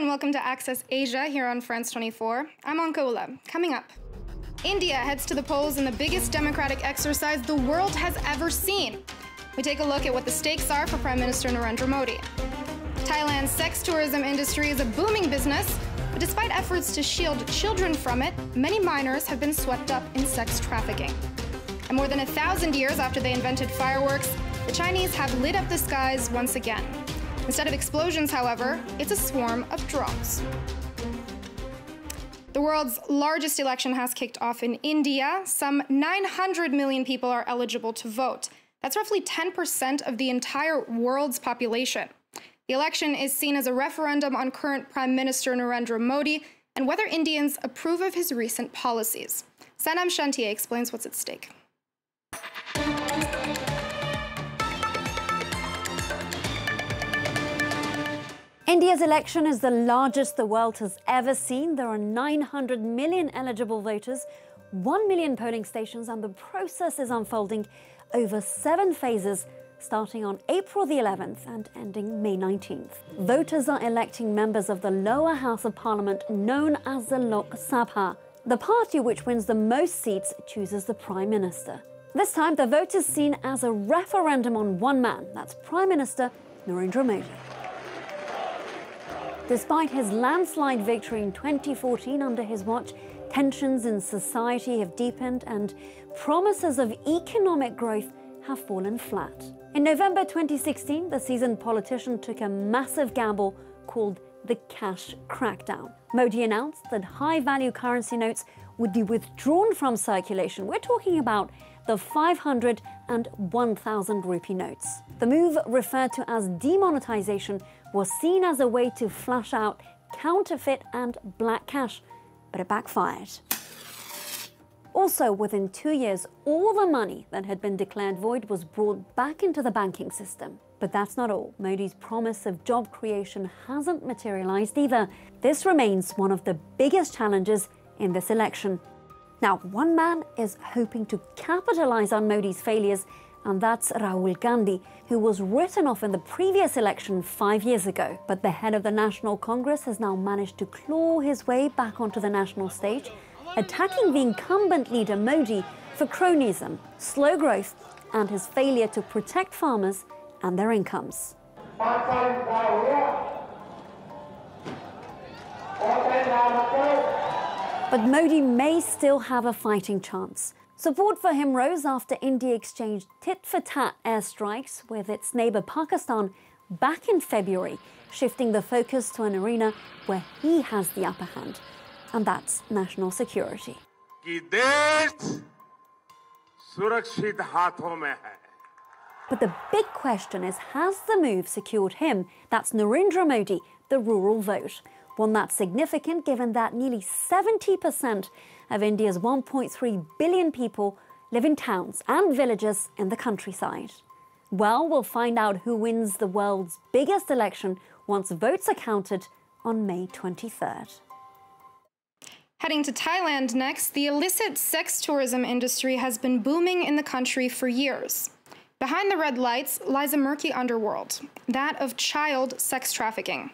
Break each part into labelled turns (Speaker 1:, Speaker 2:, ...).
Speaker 1: and welcome to Access Asia here on France 24. I'm Anka Ula. Coming up, India heads to the polls in the biggest democratic exercise the world has ever seen. We take a look at what the stakes are for Prime Minister Narendra Modi. Thailand's sex tourism industry is a booming business, but despite efforts to shield children from it, many minors have been swept up in sex trafficking. And more than 1,000 years after they invented fireworks, the Chinese have lit up the skies once again. Instead of explosions, however, it's a swarm of drones. The world's largest election has kicked off in India. Some 900 million people are eligible to vote. That's roughly 10% of the entire world's population. The election is seen as a referendum on current Prime Minister Narendra Modi and whether Indians approve of his recent policies. Sanam Shantyaei explains what's at stake.
Speaker 2: India's election is the largest the world has ever seen. There are 900 million eligible voters, 1 million polling stations, and the process is unfolding over 7 phases, starting on April the 11th and ending May 19th. Voters are electing members of the lower house of parliament known as the Lok Sabha. The party which wins the most seats chooses the Prime Minister. This time, the vote is seen as a referendum on one man, that's Prime Minister Narendra Modi. Despite his landslide victory in 2014 under his watch, tensions in society have deepened and promises of economic growth have fallen flat. In November 2016, the seasoned politician took a massive gamble called the cash crackdown. Modi announced that high-value currency notes would be withdrawn from circulation. We're talking about the 500 and 1,000 rupee notes. The move, referred to as demonetization, was seen as a way to flush out counterfeit and black cash, but it backfired. Also, within 2 years, all the money that had been declared void was brought back into the banking system. But that's not all. Modi's promise of job creation hasn't materialized either. This remains one of the biggest challenges in this election. Now, one man is hoping to capitalize on Modi's failures, and that's Rahul Gandhi, who was written off in the previous election 5 years ago. But the head of the National Congress has now managed to claw his way back onto the national stage, attacking the incumbent leader Modi for cronyism, slow growth, and his failure to protect farmers and their incomes. But Modi may still have a fighting chance. Support for him rose after India exchanged tit-for-tat airstrikes with its neighbour Pakistan back in February, shifting the focus to an arena where he has the upper hand, and that's national security. But the big question is, has the move secured him, that's Narendra Modi, the rural vote? One that's significant given that nearly 70% of India's 1.3 billion people live in towns and villages in the countryside. Well, we'll find out who wins the world's biggest election once votes are counted on May 23rd.
Speaker 1: Heading to Thailand next, the illicit sex tourism industry has been booming in the country for years. Behind the red lights lies a murky underworld, that of child sex trafficking.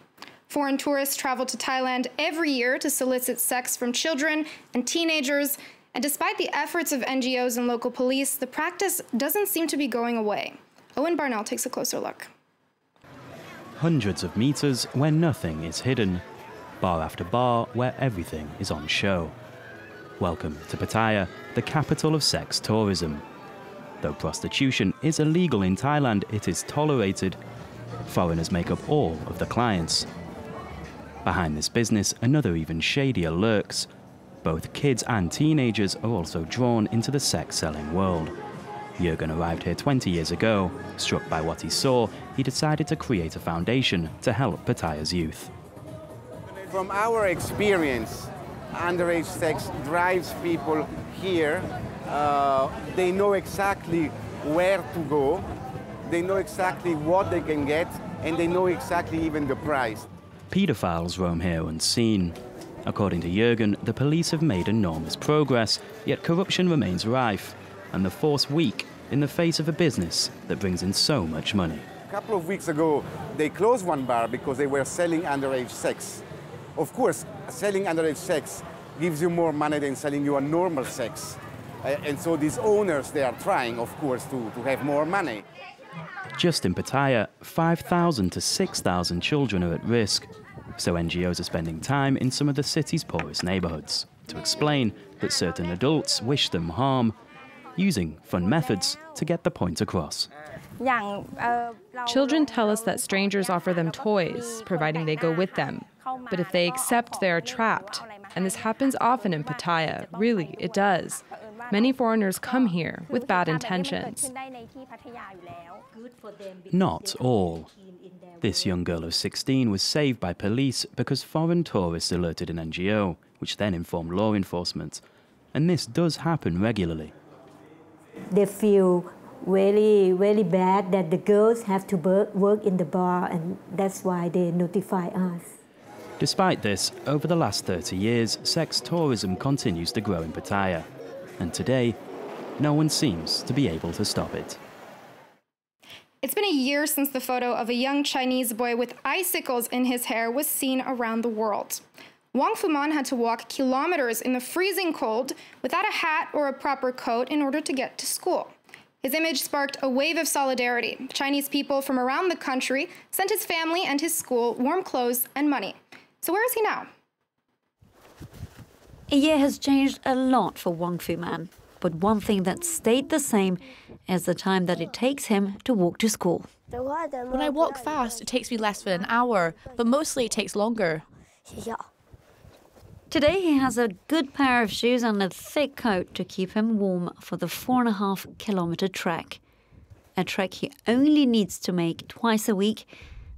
Speaker 1: Foreign tourists travel to Thailand every year to solicit sex from children and teenagers, and despite the efforts of NGOs and local police, the practice doesn't seem to be going away. Owen Barnell takes a closer look.
Speaker 3: Hundreds of meters where nothing is hidden. Bar after bar where everything is on show. Welcome to Pattaya, the capital of sex tourism. Though prostitution is illegal in Thailand, it is tolerated. Foreigners make up all of the clients. Behind this business, another even shadier lurks. Both kids and teenagers are also drawn into the sex-selling world. Jürgen arrived here 20 years ago. Struck by what he saw, he decided to create a foundation to help Pattaya's youth.
Speaker 4: From our experience, underage sex drives people here. They know exactly where to go, they know exactly what they can get, and they know exactly even the price.
Speaker 3: Paedophiles roam here unseen. According to Jürgen, the police have made enormous progress, yet corruption remains rife, and the force weak in the face of a business that brings in so much money.
Speaker 4: A couple of weeks ago, they closed one bar because they were selling underage sex. Of course, selling underage sex gives you more money than selling you a normal sex. And so these owners, they are trying, of course, to have more money.
Speaker 3: Just in Pattaya, 5,000 to 6,000 children are at risk. So NGOs are spending time in some of the city's poorest neighbourhoods to explain that certain adults wish them harm, using fun methods to get the point across.
Speaker 5: Children tell us that strangers offer them toys, providing they go with them. But if they accept, they are trapped. And this happens often in Pattaya. Really, it does. Many foreigners come here with bad intentions.
Speaker 3: Not all. This young girl of 16 was saved by police because foreign tourists alerted an NGO, which then informed law enforcement. And this does happen regularly.
Speaker 6: They feel very, very bad that the girls have to work in the bar, and that's why they notify us.
Speaker 3: Despite this, over the last 30 years, sex tourism continues to grow in Pattaya. And today, no one seems to be able to stop it.
Speaker 1: It's been a year since the photo of a young Chinese boy with icicles in his hair was seen around the world. Wang Fuman had to walk kilometers in the freezing cold without a hat or a proper coat in order to get to school. His image sparked a wave of solidarity. Chinese people from around the country sent his family and his school warm clothes and money. So where is he now?
Speaker 2: A year has changed a lot for Wang Fuman, but one thing that stayed the same is the time that it takes him to walk to school.
Speaker 7: When I walk fast, it takes me less than an hour, but mostly it takes longer.
Speaker 2: Today he has a good pair of shoes and a thick coat to keep him warm for the 4.5-kilometer trek. A trek he only needs to make twice a week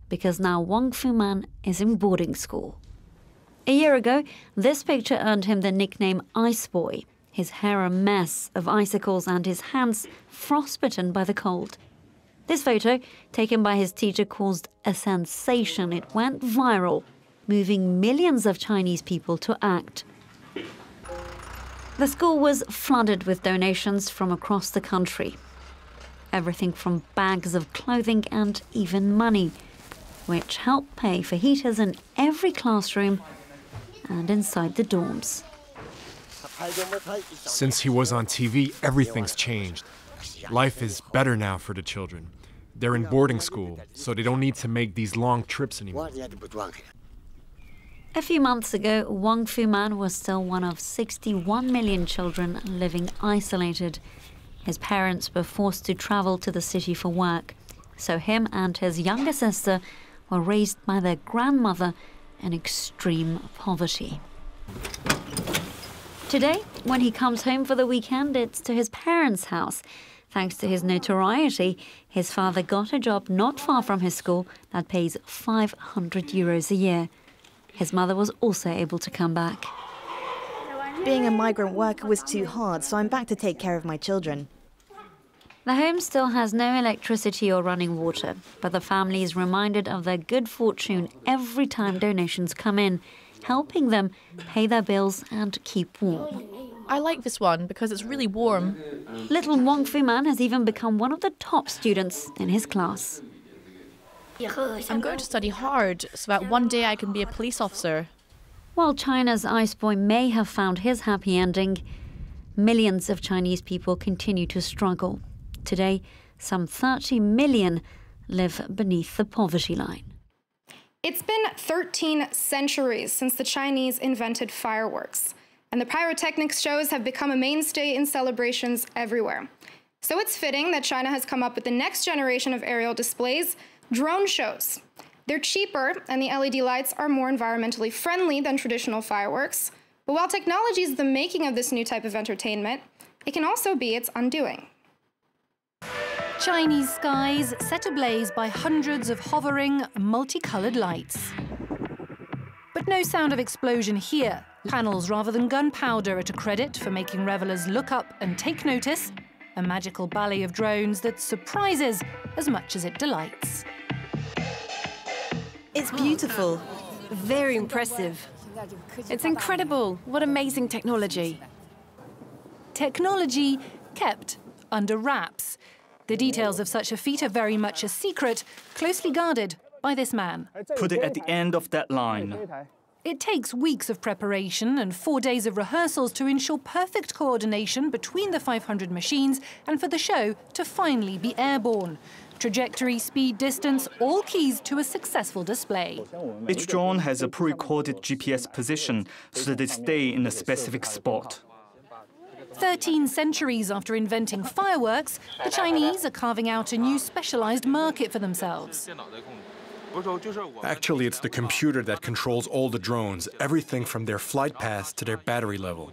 Speaker 2: because now Wang Fuman is in boarding school. A year ago, this picture earned him the nickname Ice Boy. His hair a mess of icicles and his hands frostbitten by the cold. This photo, taken by his teacher, caused a sensation. It went viral, moving millions of Chinese people to act. The school was flooded with donations from across the country. Everything from bags of clothing and even money, which helped pay for heaters in every classroom and inside the dorms.
Speaker 8: Since he was on TV, everything's changed. Life is better now for the children. They're in boarding school, so they don't need to make these long trips anymore.
Speaker 2: A few months ago, Wang Fuman was still one of 61 million children living isolated. His parents were forced to travel to the city for work, so him and his younger sister were raised by their grandmother in extreme poverty. Today, when he comes home for the weekend, it's to his parents' house. Thanks to his notoriety, his father got a job not far from his school that pays 500 euros a year. His mother was also able to come back.
Speaker 9: Being a migrant worker was too hard, so I'm back to take care of my children.
Speaker 2: The home still has no electricity or running water, but the family is reminded of their good fortune every time donations come in, helping them pay their bills and keep warm.
Speaker 7: I like this one because it's really warm.
Speaker 2: Little Wang Fuman has even become one of the top students in his class.
Speaker 7: I'm going to study hard so that one day I can be a police officer.
Speaker 2: While China's Ice Boy may have found his happy ending, millions of Chinese people continue to struggle. Today, some 30 million live beneath the poverty line.
Speaker 1: It's been 13 centuries since the Chinese invented fireworks, and the pyrotechnics shows have become a mainstay in celebrations everywhere. So it's fitting that China has come up with the next generation of aerial displays, drone shows. They're cheaper, and the LED lights are more environmentally friendly than traditional fireworks. But while technology is the making of this new type of entertainment, it can also be its undoing.
Speaker 10: Chinese skies set ablaze by hundreds of hovering, multicolored lights. But no sound of explosion here. Panels rather than gunpowder at a credit for making revelers look up and take notice. A magical ballet of drones that surprises as much as it delights.
Speaker 11: It's beautiful. Very impressive. It's incredible. What amazing technology.
Speaker 10: Technology kept under wraps. The details of such a feat are very much a secret, closely guarded by this man.
Speaker 12: Put it at the end of that line.
Speaker 10: It takes weeks of preparation and 4 days of rehearsals to ensure perfect coordination between the 500 machines and for the show to finally be airborne. Trajectory, speed, distance, all keys to a successful display.
Speaker 12: Each drone has a pre-recorded GPS position so that they stay in a specific spot.
Speaker 10: 13 centuries after inventing fireworks, the Chinese are carving out a new specialized market for themselves.
Speaker 8: Actually, it's the computer that controls all the drones, everything from their flight path to their battery level.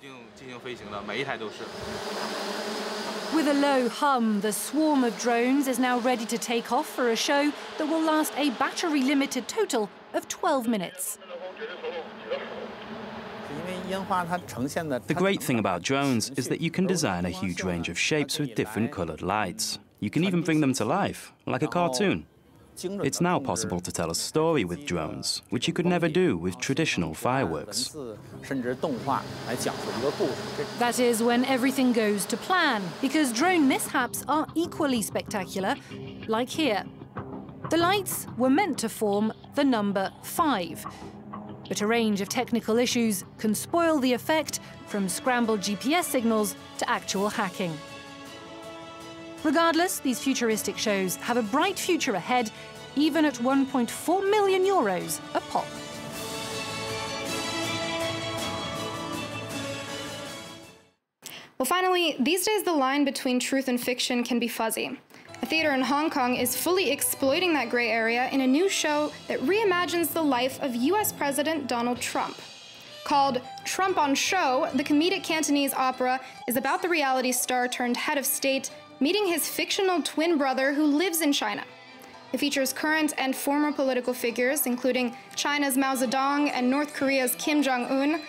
Speaker 10: With a low hum, the swarm of drones is now ready to take off for a show that will last a battery-limited total of 12 minutes.
Speaker 3: The great thing about drones is that you can design a huge range of shapes with different colored lights. You can even bring them to life, like a cartoon. It's now possible to tell a story with drones, which you could never do with traditional fireworks.
Speaker 10: That is when everything goes to plan, because drone mishaps are equally spectacular, like here. The lights were meant to form the number 5, but a range of technical issues can spoil the effect, from scrambled GPS signals to actual hacking. Regardless, these futuristic shows have a bright future ahead, even at €1.4 million a pop.
Speaker 1: Well, finally, these days the line between truth and fiction can be fuzzy. A theater in Hong Kong is fully exploiting that gray area in a new show that reimagines the life of US President Donald Trump. Called Trump on Show, the comedic Cantonese opera is about the reality star turned head of state meeting his fictional twin brother who lives in China. It features current and former political figures, including China's Mao Zedong and North Korea's Kim Jong-un.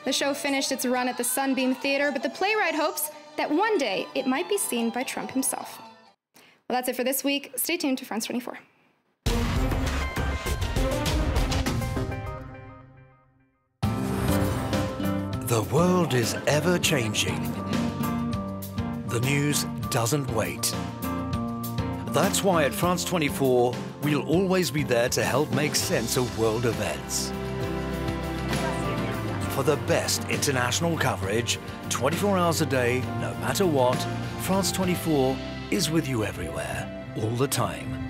Speaker 1: The show finished its run at the Sunbeam Theater, but the playwright hopes that one day it might be seen by Trump himself. Well, that's it for this week. Stay tuned to France 24.
Speaker 13: The world is ever changing. The news doesn't wait. That's why at France 24, we'll always be there to help make sense of world events. For the best international coverage, 24 hours a day, no matter what, France 24 is with you everywhere, all the time.